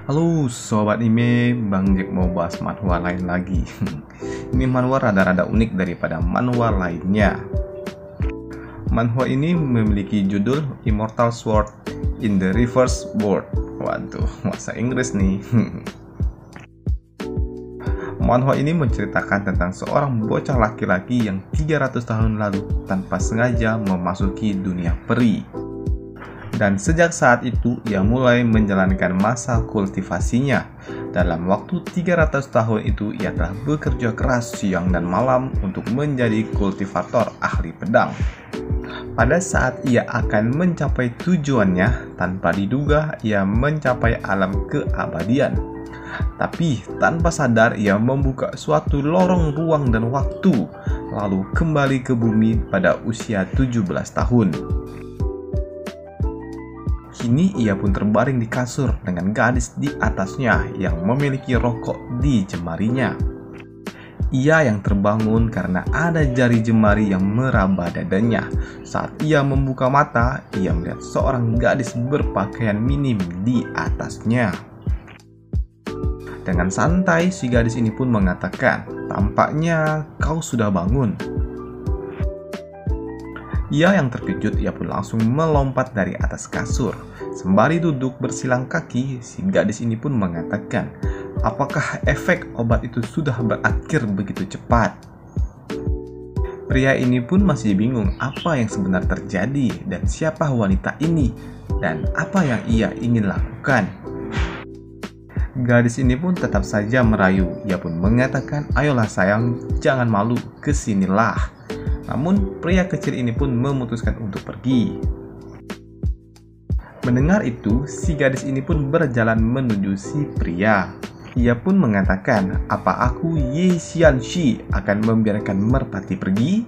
Halo Sobat Anime, Bang Jack mau bahas manhwa lain lagi. Ini manhwa rada-rada unik daripada manhwa lainnya. Manhwa ini memiliki judul Immortal Sword in the Reverse World. Waduh, bahasa Inggris nih. Manhwa ini menceritakan tentang seorang bocah laki-laki yang 300 tahun lalu tanpa sengaja memasuki dunia peri. Dan sejak saat itu ia mulai menjalankan masa kultivasinya. Dalam waktu 300 tahun itu ia telah bekerja keras siang dan malam untuk menjadi kultivator ahli pedang. Pada saat ia akan mencapai tujuannya, tanpa diduga ia mencapai alam keabadian. Tapi tanpa sadar ia membuka suatu lorong ruang dan waktu, lalu kembali ke bumi pada usia 17 tahun. Kini ia pun terbaring di kasur dengan gadis di atasnya yang memiliki rokok di jemarinya. Ia yang terbangun karena ada jari jemari yang meraba dadanya. Saat ia membuka mata, ia melihat seorang gadis berpakaian minim di atasnya. Dengan santai, si gadis ini pun mengatakan, "Tampaknya kau sudah bangun." Ia yang terkejut, ia pun langsung melompat dari atas kasur. Sembari duduk bersilang kaki, si gadis ini pun mengatakan, "Apakah efek obat itu sudah berakhir begitu cepat?" Pria ini pun masih bingung apa yang sebenarnya terjadi dan siapa wanita ini dan apa yang ia ingin lakukan. Gadis ini pun tetap saja merayu. Ia pun mengatakan, "Ayolah sayang, jangan malu, kesinilah." Namun pria kecil ini pun memutuskan untuk pergi. Mendengar itu, si gadis ini pun berjalan menuju si pria. Ia pun mengatakan, "Apa aku Ye Xianxi akan membiarkan merpati pergi?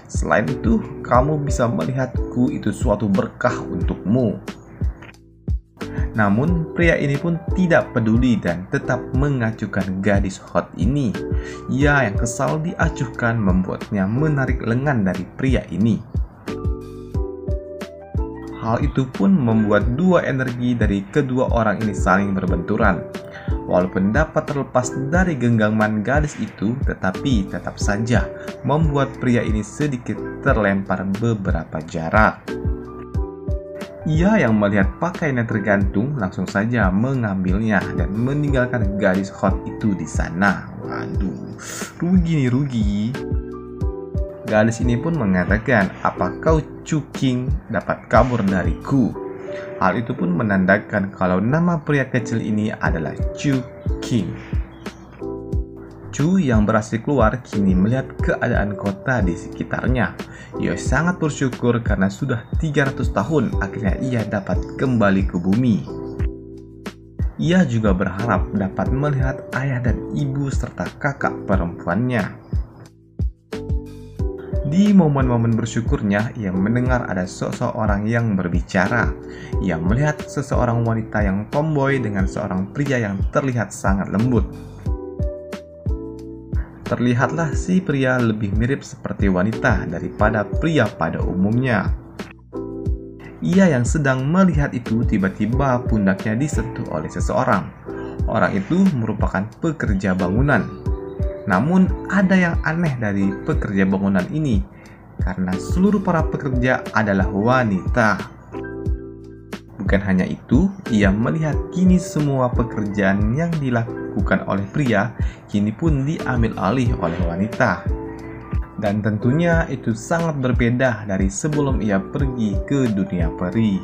Selain itu, kamu bisa melihatku itu suatu berkah untukmu." Namun pria ini pun tidak peduli dan tetap mengacuhkan gadis hot ini. Ia yang kesal diacuhkan membuatnya menarik lengan dari pria ini. Hal itu pun membuat dua energi dari kedua orang ini saling berbenturan. Walaupun dapat terlepas dari genggaman gadis itu, tetapi tetap saja membuat pria ini sedikit terlempar beberapa jarak. Ia yang melihat pakaiannya tergantung langsung saja mengambilnya dan meninggalkan gadis hot itu di sana. Waduh, rugi nih, rugi. Gadis ini pun mengatakan, "Apa kau Cuking dapat kabur dariku?" Hal itu pun menandakan kalau nama pria kecil ini adalah Cuking. Chu yang berhasil keluar kini melihat keadaan kota di sekitarnya. Ia sangat bersyukur karena sudah 300 tahun akhirnya ia dapat kembali ke bumi. Ia juga berharap dapat melihat ayah dan ibu serta kakak perempuannya. Di momen-momen bersyukurnya, ia mendengar ada seseorang yang berbicara. Ia melihat seseorang wanita yang tomboy dengan seorang pria yang terlihat sangat lembut. Terlihatlah si pria lebih mirip seperti wanita daripada pria pada umumnya. Ia yang sedang melihat itu tiba-tiba pundaknya disentuh oleh seseorang. Orang itu merupakan pekerja bangunan. Namun ada yang aneh dari pekerja bangunan ini, karena seluruh para pekerja adalah wanita. Bukan hanya itu, ia melihat kini semua pekerjaan yang dilakukan oleh pria kini pun diambil alih oleh wanita. Dan tentunya itu sangat berbeda dari sebelum ia pergi ke dunia peri.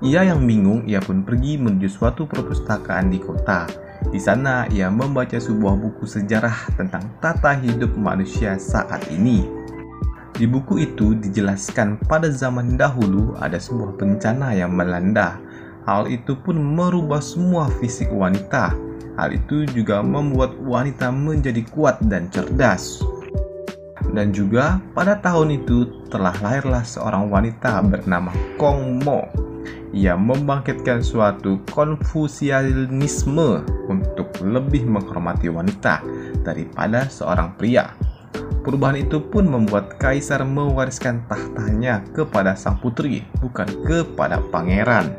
Ia yang bingung, ia pun pergi menuju suatu perpustakaan di kota. Di sana ia membaca sebuah buku sejarah tentang tata hidup manusia saat ini. Di buku itu dijelaskan pada zaman dahulu ada sebuah bencana yang melanda. Hal itu pun merubah semua fisik wanita. Hal itu juga membuat wanita menjadi kuat dan cerdas. Dan juga pada tahun itu telah lahirlah seorang wanita bernama Kong Mo. Ia membangkitkan suatu konfusianisme untuk lebih menghormati wanita daripada seorang pria. Perubahan itu pun membuat kaisar mewariskan tahtanya kepada sang putri, bukan kepada pangeran.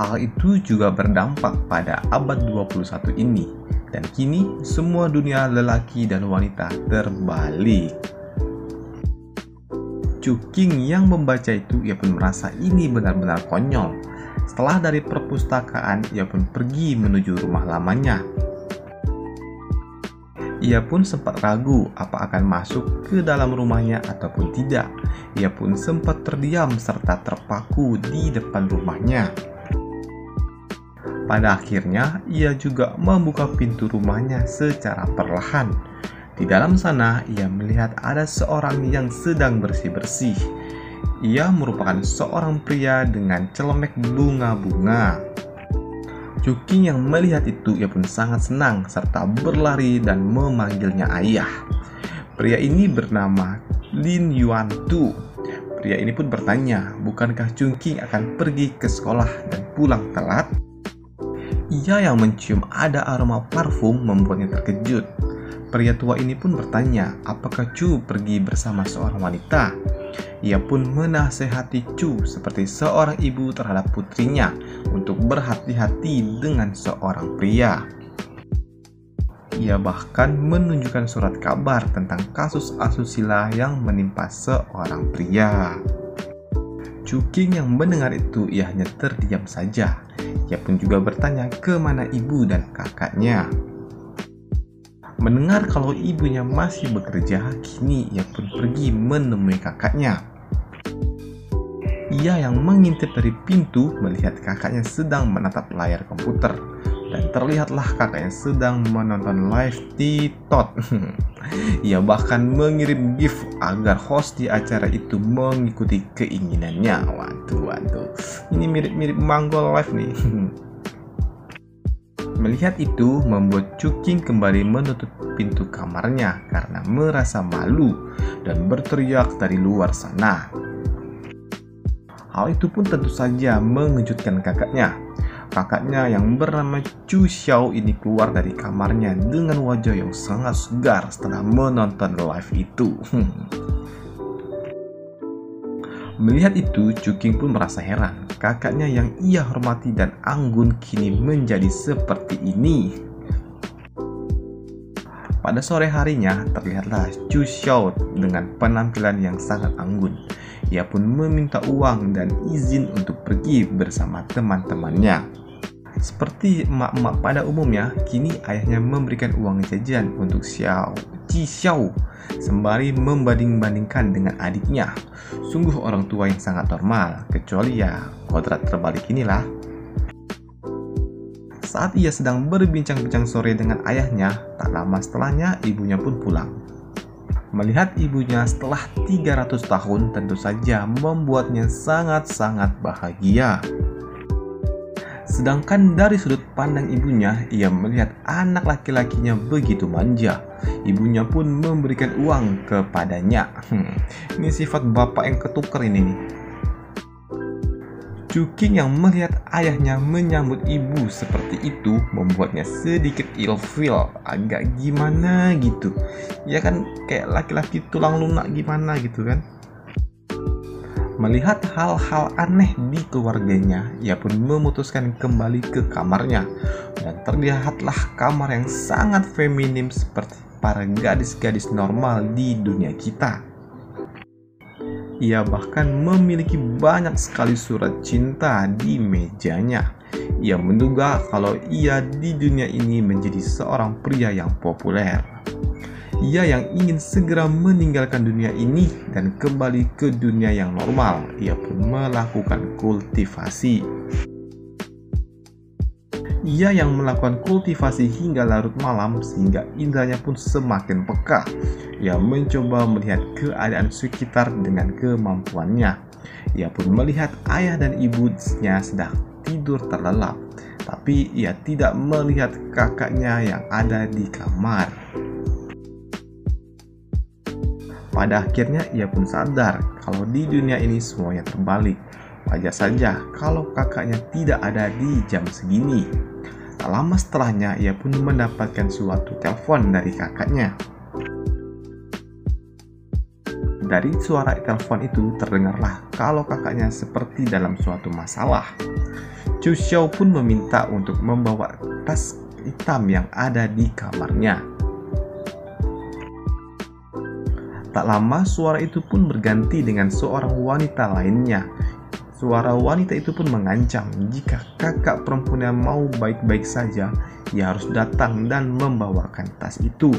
Hal itu juga berdampak pada abad 21 ini, dan kini semua dunia lelaki dan wanita terbalik. Cuking yang membaca itu, ia pun merasa ini benar-benar konyol. Setelah dari perpustakaan, ia pun pergi menuju rumah lamanya. Ia pun sempat ragu apa akan masuk ke dalam rumahnya ataupun tidak. Ia pun sempat terdiam serta terpaku di depan rumahnya. Pada akhirnya, ia juga membuka pintu rumahnya secara perlahan. Di dalam sana, ia melihat ada seorang yang sedang bersih-bersih. Ia merupakan seorang pria dengan celemek bunga-bunga. Cuking yang melihat itu, ia pun sangat senang serta berlari dan memanggilnya ayah. Pria ini bernama Lin Yuan Tu. Pria ini pun bertanya, bukankah Cuking akan pergi ke sekolah dan pulang telat? Ia yang mencium ada aroma parfum membuatnya terkejut. Pria tua ini pun bertanya, apakah Chu pergi bersama seorang wanita? Ia pun menasehati Chu seperti seorang ibu terhadap putrinya untuk berhati-hati dengan seorang pria. Ia bahkan menunjukkan surat kabar tentang kasus asusila yang menimpa seorang pria. Cuking yang mendengar itu, ia hanya terdiam saja. Ia pun juga bertanya kemana ibu dan kakaknya. Mendengar kalau ibunya masih bekerja, kini ia pun pergi menemui kakaknya. Ia yang mengintip dari pintu melihat kakaknya sedang menatap layar komputer, dan terlihatlah kakaknya sedang menonton live TikTok. Ia bahkan mengirim gift agar host di acara itu mengikuti keinginannya. Waduh, ini mirip-mirip Manggol Live nih. Melihat itu membuat Cuking kembali menutup pintu kamarnya karena merasa malu dan berteriak dari luar sana. Hal itu pun tentu saja mengejutkan kakaknya. Kakaknya yang bernama Chu Xiao ini keluar dari kamarnya dengan wajah yang sangat segar setelah menonton live itu. Melihat itu, Cuking pun merasa heran. Kakaknya yang ia hormati dan anggun kini menjadi seperti ini. Pada sore harinya, terlihatlah Chu Xiao dengan penampilan yang sangat anggun. Ia pun meminta uang dan izin untuk pergi bersama teman-temannya. Seperti emak-emak pada umumnya, kini ayahnya memberikan uang jajan untuk Ji Xiao sembari membanding-bandingkan dengan adiknya. Sungguh orang tua yang sangat normal, kecuali ya kodrat terbalik inilah. Saat ia sedang berbincang-bincang sore dengan ayahnya, tak lama setelahnya ibunya pun pulang. Melihat ibunya setelah 300 tahun tentu saja membuatnya sangat-sangat bahagia. Sedangkan dari sudut pandang ibunya, ia melihat anak laki-lakinya begitu manja. Ibunya pun memberikan uang kepadanya. Ini sifat bapak yang ketuker ini nih. Cuking yang melihat ayahnya menyambut ibu seperti itu membuatnya sedikit ilfil, agak gimana gitu. Ya kan kayak laki-laki tulang lunak gimana gitu kan. Melihat hal-hal aneh di keluarganya, ia pun memutuskan kembali ke kamarnya. Dan terlihatlah kamar yang sangat feminim seperti para gadis-gadis normal di dunia kita. Ia bahkan memiliki banyak sekali surat cinta di mejanya. Ia menduga kalau ia di dunia ini menjadi seorang pria yang populer. Ia yang ingin segera meninggalkan dunia ini dan kembali ke dunia yang normal. Ia pun melakukan kultivasi. Ia yang melakukan kultivasi hingga larut malam sehingga indranya pun semakin peka. Ia mencoba melihat keadaan sekitar dengan kemampuannya. Ia pun melihat ayah dan ibunya sedang tidur terlelap, tapi ia tidak melihat kakaknya yang ada di kamar. Pada akhirnya ia pun sadar kalau di dunia ini semuanya terbalik. Wajar saja kalau kakaknya tidak ada di jam segini. Tak lama setelahnya ia pun mendapatkan suatu telepon dari kakaknya. Dari suara telepon itu terdengarlah kalau kakaknya seperti dalam suatu masalah. Chu Xiao pun meminta untuk membawa tas hitam yang ada di kamarnya. Tak lama suara itu pun berganti dengan seorang wanita lainnya. Suara wanita itu pun mengancam jika kakak perempuannya mau baik-baik saja, ia harus datang dan membawakan tas itu.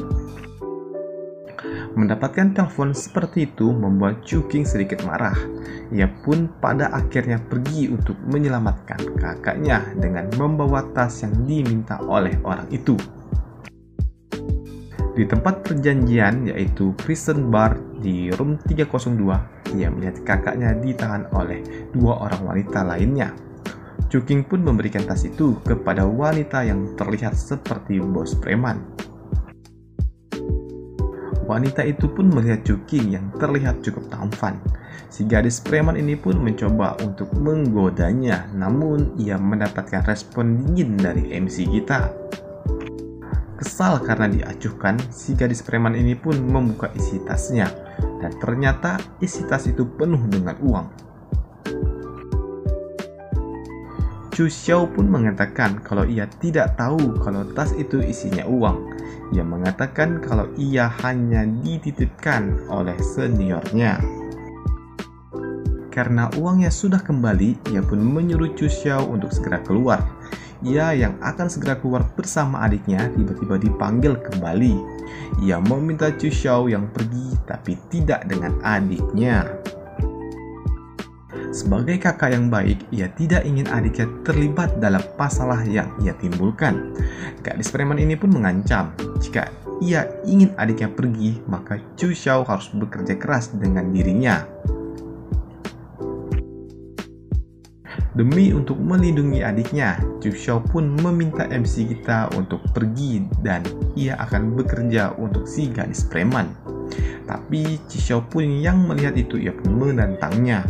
Mendapatkan telepon seperti itu membuat Chu Qing sedikit marah. Ia pun pada akhirnya pergi untuk menyelamatkan kakaknya dengan membawa tas yang diminta oleh orang itu. Di tempat perjanjian yaitu Prison Bar di room 302, ia melihat kakaknya ditahan oleh dua orang wanita lainnya. Chu Qing pun memberikan tas itu kepada wanita yang terlihat seperti bos preman. Wanita itu pun melihat Chu Qing yang terlihat cukup tampan. Si gadis preman ini pun mencoba untuk menggodanya, namun ia mendapatkan respon dingin dari MC kita. Kesal karena diacuhkan, si gadis preman ini pun membuka isi tasnya, dan ternyata isi tas itu penuh dengan uang. Chu Xiao pun mengatakan kalau ia tidak tahu kalau tas itu isinya uang. Ia mengatakan kalau ia hanya dititipkan oleh seniornya. Karena uangnya sudah kembali, ia pun menyuruh Chu Xiao untuk segera keluar. Ia yang akan segera keluar bersama adiknya tiba-tiba dipanggil kembali. Ia meminta Chu Xiao yang pergi tapi tidak dengan adiknya. Sebagai kakak yang baik, ia tidak ingin adiknya terlibat dalam masalah yang ia timbulkan. Gadis preman ini pun mengancam jika ia ingin adiknya pergi, maka Chu Xiao harus bekerja keras dengan dirinya. Demi untuk melindungi adiknya, Chu Xiao pun meminta MC kita untuk pergi dan ia akan bekerja untuk si gadis preman. Tapi Chu Xiao pun yang melihat itu, ia pun menantangnya.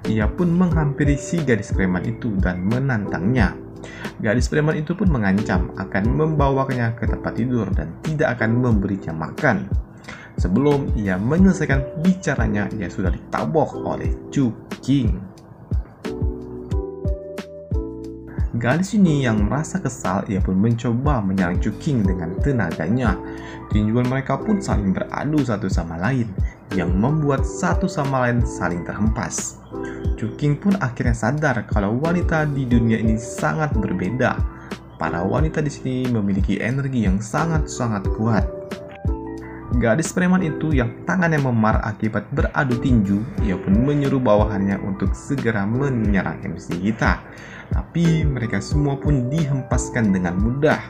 Ia pun menghampiri si gadis preman itu dan menantangnya. Gadis preman itu pun mengancam akan membawanya ke tempat tidur dan tidak akan memberinya makan. Sebelum ia menyelesaikan bicaranya, ia sudah ditabok oleh Chu Qing. Gadis ini yang merasa kesal, ia pun mencoba menyerang Chu Qing dengan tenaganya. Tinjuan mereka pun saling beradu satu sama lain, yang membuat satu sama lain saling terhempas. Chu Qing pun akhirnya sadar kalau wanita di dunia ini sangat berbeda. Para wanita di sini memiliki energi yang sangat-sangat kuat. Gadis preman itu yang tangannya memar akibat beradu tinju, ia pun menyuruh bawahannya untuk segera menyerang MC kita. Tapi mereka semua pun dihempaskan dengan mudah.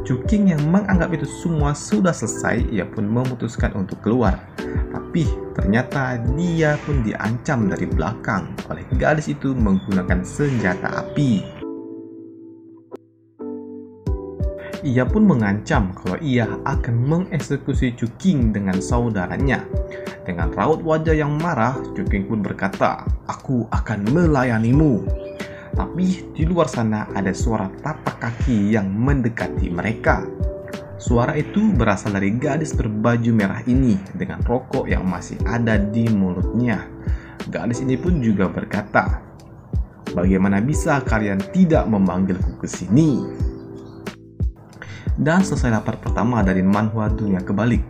Chu Qing yang menganggap itu semua sudah selesai, ia pun memutuskan untuk keluar. Tapi ternyata dia pun diancam dari belakang oleh gadis itu menggunakan senjata api. Ia pun mengancam kalau ia akan mengeksekusi Chu Qing dengan saudaranya. Dengan raut wajah yang marah, Chu Qing pun berkata, "Aku akan melayanimu." Tapi di luar sana ada suara tapak kaki yang mendekati mereka. Suara itu berasal dari gadis berbaju merah ini dengan rokok yang masih ada di mulutnya. Gadis ini pun juga berkata, "Bagaimana bisa kalian tidak memanggilku ke sini?" Dan selesai part pertama dari manhwa Dunia Kebalik.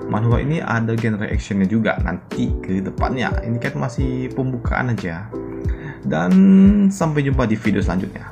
Manhwa ini ada genre actionnya juga nanti ke depannya. Ini kan masih pembukaan aja. Dan sampai jumpa di video selanjutnya.